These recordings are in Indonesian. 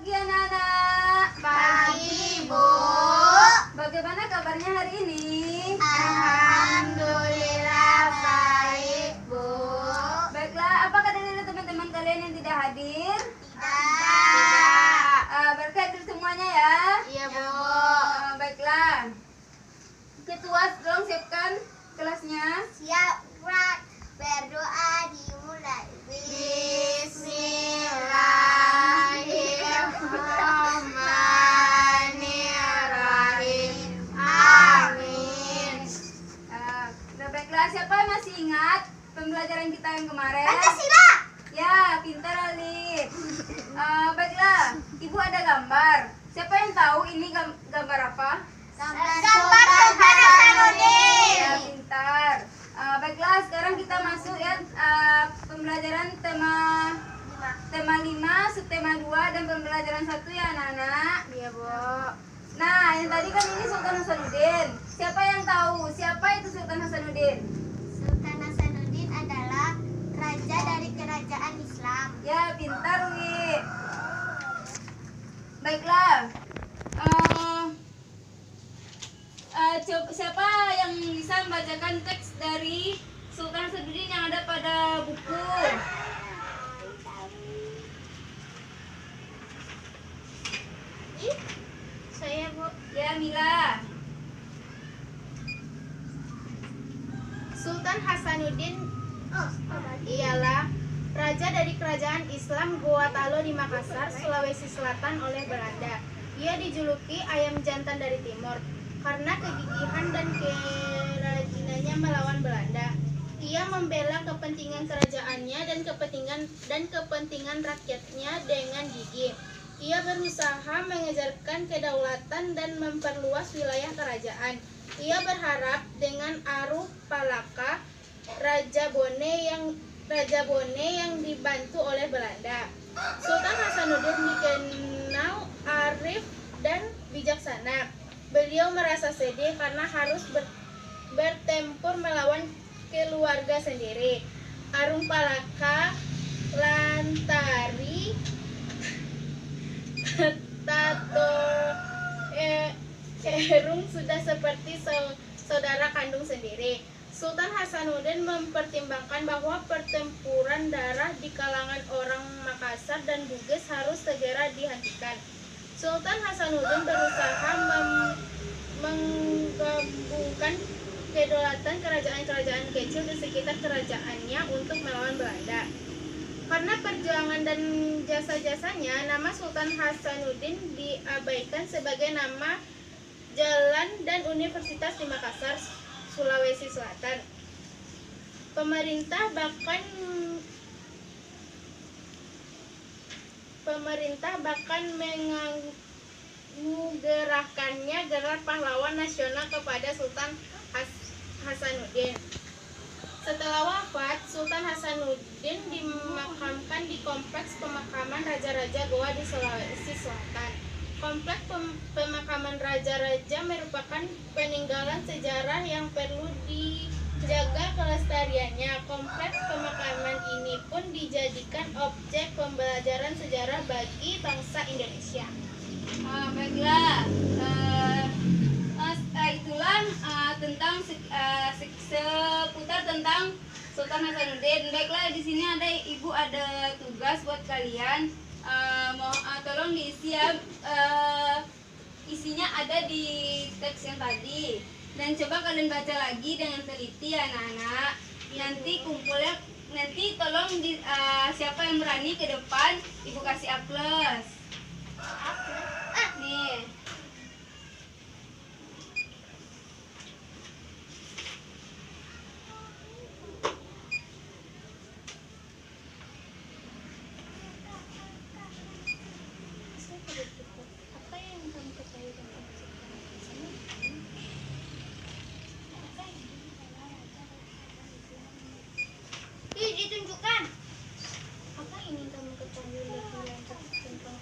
Pagi anak-anak. Pagi, Bu. Bagaimana kabarnya hari ini? Alhamdulillah baik, Bu. Baiklah, apakah dari teman-teman kalian yang tidak hadir? Tidak. Berarti hadir semuanya ya? Iya, Bu. Baiklah. Ketua, tolong siapkan kelasnya. Siap, Rat. Berdoa dimulai. Bismillahirrahmanirrahim. Amin. Baiklah, siapa yang masih ingat pembelajaran kita yang kemarin? Pancasila. Ya, pintar Alif. Baiklah, Ibu ada gambar. Siapa yang tahu ini gambar apa? Gambar Sultan Hasanuddin. Ya, pintar. Baiklah, sekarang kita masuk ya pembelajaran tema 5, subtema 2 dan pembelajaran 1 ya anak-anak. Iya, Bu. Nah, yang tadi kan ini Sultan Hasanuddin. Siapa yang tahu siapa itu Sultan Hasanuddin? Sultan Hasanuddin adalah raja dari kerajaan Islam. Ya, pintar Wi. Baiklah. Siapa yang bisa membacakan teks dari Sultan Hasanuddin yang ada pada buku? Saya, Bu. Ya, Mila. Sultan Hasanuddin ialah raja dari kerajaan Islam Gorontalo di Makassar, Sulawesi Selatan oleh Belanda. Ia dijuluki ayam jantan dari timur karena kegigihan dan kerajinannya melawan Belanda. Ia membela kepentingan kerajaannya dan kepentingan rakyatnya dengan gigih. Ia berusaha mengejarkan kedaulatan dan memperluas wilayah kerajaan. Ia berharap dengan Aruh Palaka, Raja Bone yang dibantu oleh Belanda. Sultan Hasanuddin dikenal arif dan bijaksana. Beliau merasa sedih karena harus bertempur melawan keluarga sendiri. Aruh Palaka lantari Tato Erung sudah seperti saudara kandung sendiri. Sultan Hasanuddin mempertimbangkan bahwa pertempuran darah di kalangan orang Makassar dan Bugis harus segera dihentikan. Sultan Hasanuddin berusaha menggabungkan kedaulatan kerajaan-kerajaan kecil di sekitar kerajaannya untuk melawan Belanda. Karena perjuangan dan jasa-jasanya, nama Sultan Hasanuddin diabaikan sebagai nama jalan dan universitas di Makassar, Sulawesi Selatan. Pemerintah bahkan menganugerahkannya gelar pahlawan nasional kepada Sultan Hasanuddin. Setelah wafat, Sultan Hasanuddin dimakamkan di kompleks pemakaman Raja-Raja Goa di Sulawesi Selatan. Kompleks pemakaman raja-raja merupakan peninggalan sejarah yang perlu dijaga kelestariannya. Kompleks pemakaman ini pun dijadikan objek pembelajaran sejarah bagi bangsa Indonesia. Baiklah. Itulah tentang seputar tentang Sultan Hasanuddin. Baiklah, di sini Ibu ada tugas buat kalian. Tolong diisi ya. Isinya ada di teks yang tadi. Dan coba kalian baca lagi dengan teliti ya anak-anak. Nanti tolong siapa yang berani ke depan Ibu kasih A+. Nih. Apa yang kamu ketahui tentang Ditunjukkan. apa yang ingin kamu ketahui lebih lanjut tentang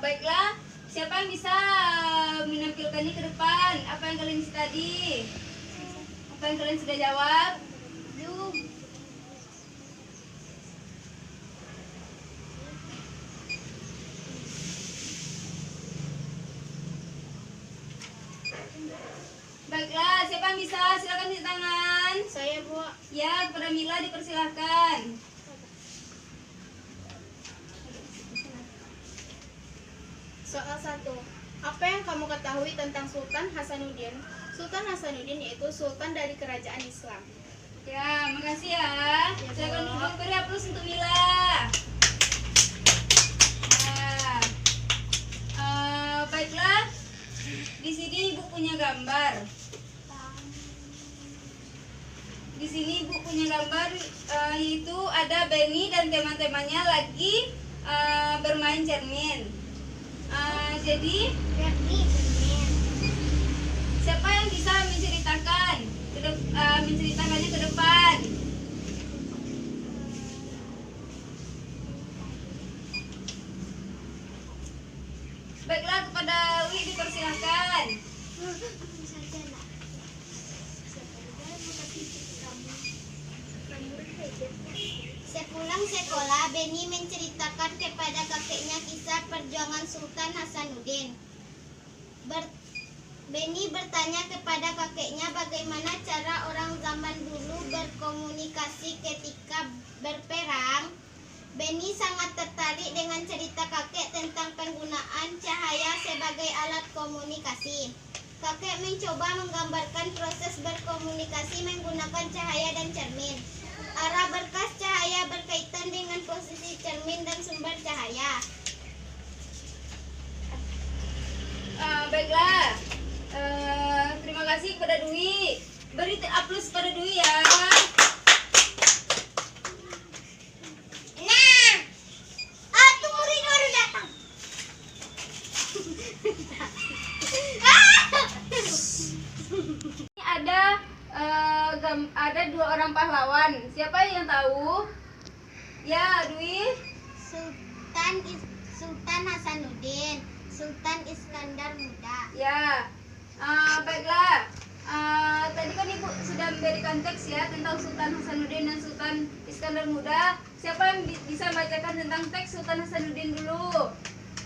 Baiklah, siapa yang bisa menampilkannya ke depan? Apa yang kalian isi tadi? Apa yang kalian sudah jawab? Yuk. Baiklah, siapa yang bisa? Silakan di tangan. Saya, Bu. Ya, kepada Mila dipersilakan. Soal 1. Apa yang kamu ketahui tentang Sultan Hasanuddin? Sultan Hasanuddin yaitu sultan dari kerajaan Islam. Ya, makasih ya. Silakan Bu. duduk, beri aplaus untuk Mila. Ya. Baiklah, di sini ibu punya gambar. Di sini ibu punya gambar, yaitu ada Benny dan teman-temannya lagi bermain cermin. Jadi siapa yang bisa menceritakan menceritakannya ke depan? Baiklah, kepada Wi dipersilakan. Sepulang sekolah, Beni menceritakan kepada kakeknya kisah perjuangan Sultan Hasanuddin. Beni bertanya kepada kakeknya bagaimana cara orang zaman dulu berkomunikasi ketika berperang. Beni sangat tertarik dengan cerita kakek tentang penggunaan cahaya sebagai alat komunikasi. Kakek mencoba menggambarkan proses berkomunikasi menggunakan cahaya dan cermin. Arah berkas cahaya berkaitan dengan posisi cermin dan sumber cahaya. Baiklah, terima kasih kepada Dwi. Beri aplaus pada Dwi ya. Nah, tunggu Rino baru datang. Ini ada dua orang pahlawan. Siapa yang tahu? Ya, Dwi. Sultan Hasanuddin, Sultan Iskandar Muda. Ya, baiklah. Tadi kan Ibu sudah memberikan teks ya tentang Sultan Hasanuddin dan Sultan Iskandar Muda. Siapa yang bisa membacakan tentang teks Sultan Hasanuddin dulu?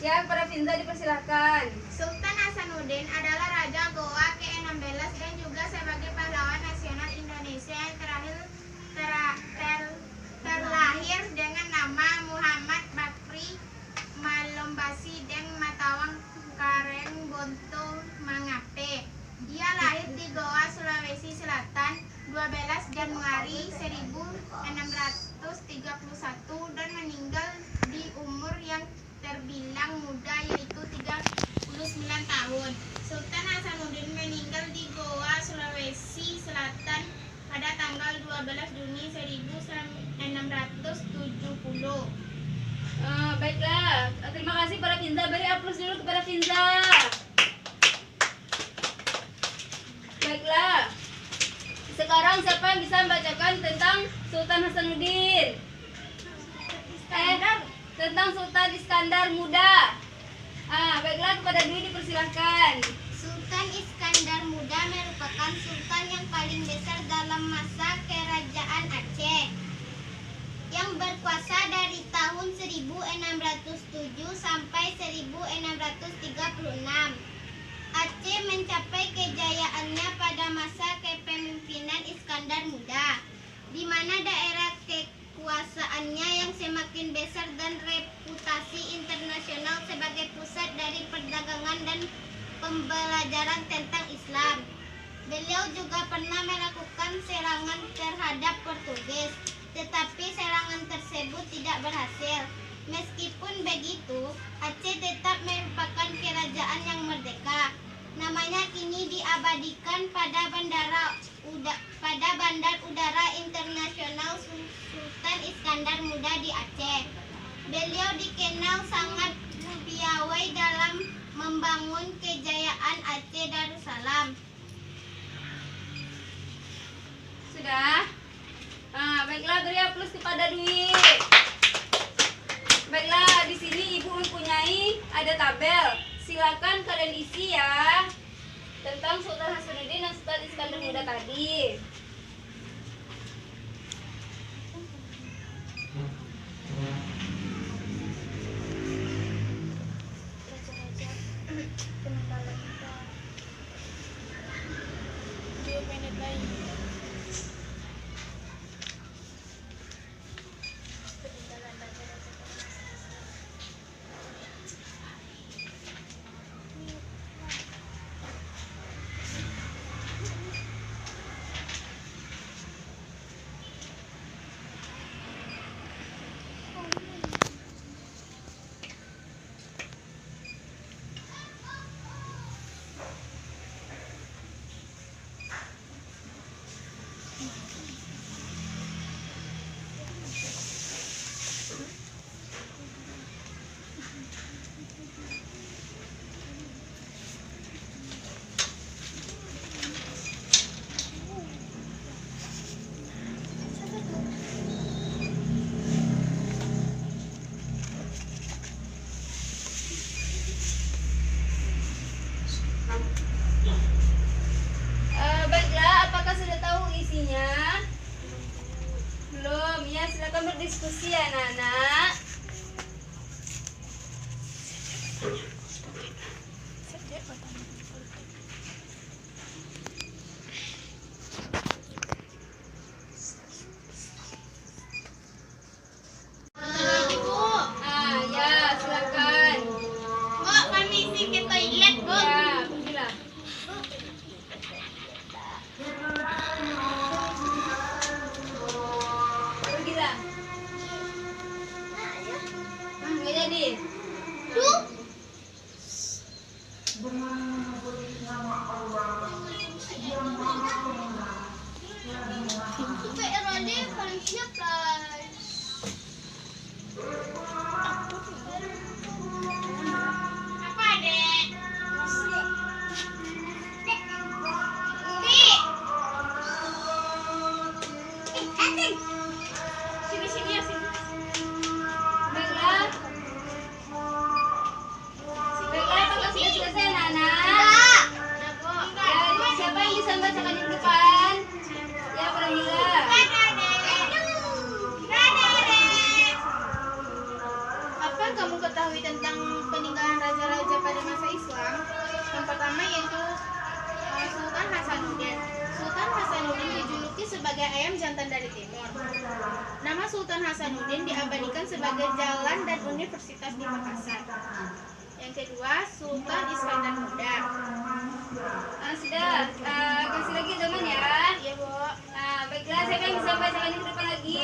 Ya, kepada Finza dipersilahkan. Sultan Hasanuddin adalah Raja Goa ke-16 dan juga sebagai pahlawan nasional Indonesia yang terlahir dengan nama Muhammad Bakri Malombasi dan Matawang Kareng Bonto Mangape. Dia lahir di Goa, Sulawesi Selatan 12 Januari 1631 dan meninggal di umur yang terbilang muda yaitu 39 tahun. Sultan Hasanuddin meninggal di Goa, Sulawesi Selatan pada tanggal 12 Juni 1670. Baiklah, terima kasih para Finza. Beri aplaus dulu kepada Finza. Baiklah, sekarang siapa yang bisa membacakan tentang Sultan Hasanuddin? Tentang Sultan Iskandar Muda. Baiklah, kepada Dwi dipersilahkan. Sultan Iskandar Muda merupakan sultan yang paling besar dalam masa kerajaan Aceh, yang berkuasa dari tahun 1607 sampai 1636. Aceh mencapai kejayaannya pada masa kepemimpinan Iskandar Muda, di mana daerah kekuasaannya yang semakin besar dan reputasi internasional sebagai pusat dari perdagangan dan pembelajaran tentang Islam. Beliau juga pernah melakukan serangan terhadap Portugis, tetapi serangan tersebut tidak berhasil. Meskipun begitu, Aceh tetap merupakan kerajaan yang merdeka. Namanya kini diabadikan pada Bandar Udara Internasional Sultan Iskandar Muda di Aceh. Beliau dikenal sangat piawai dalam membangun kejayaan Aceh Darussalam. Sudah? Baiklah, beri aplaus kepada Dwi. Baiklah, di sini Ibu mempunyai ada tabel. Silakan kalian isi ya tentang Sultan Hasanuddin dan Sultan Iskandar Muda tadi. Peninggalan kita 2 menit lagi. Peninggalan raja-raja Baiklah, apakah sudah tahu isinya? Belum, ya silakan berdiskusi ya anak-anak. Ibu, Ya silakan. Bu, kami isi ke toilet, Bu. Ya, pergilah. Pergilah. Nggak jadi. Duh. Sampai Rode paling siap, guys. Apa, Dek? Dek. Dek. Sini ya, sini. Baiklah. Baiklah, apakah sudah selesai anak-anak? Udah, Bu. Ya, siapa yang bisa membacakan di depan? Ya, pergilah. Apa yang kamu ketahui tentang peninggalan raja-raja pada masa Islam? Yang pertama yaitu Sultan Hasanuddin. Sultan Hasanuddin dijuluki sebagai ayam jantan dari timur. Nama Sultan Hasanuddin diabadikan sebagai jalan dan universitas di Makassar. Yang kedua, Sultan Iskandar Muda. Sudah, kasih lagi teman ya. Iya, Bu. Baiklah, saya kan bisa membacakan di depan lagi.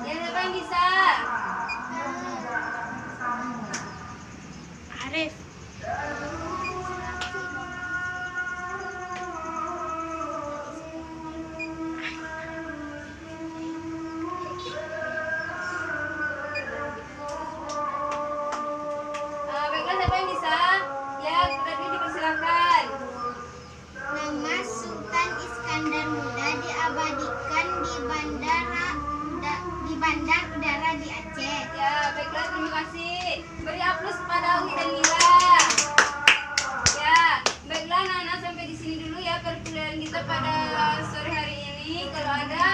Ya, siapa yang bisa? Arif. Baiklah, siapa yang bisa? Ya, tadi dipersilakan. Nama Sultan Iskandar Muda diabadikan di Bandar Udara di Aceh. Ya, baiklah, terima kasih. Beri aplaus kepada Awi dan Mila. Ya, baiklah anak-anak, sampai di sini dulu ya perkuliahan kita pada sore hari ini. Kalau ada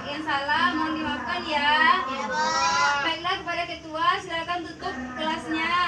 yang salah mohon dimaafkan ya. Ya, Bu. Baiklah, kepada ketua silakan tutup kelasnya.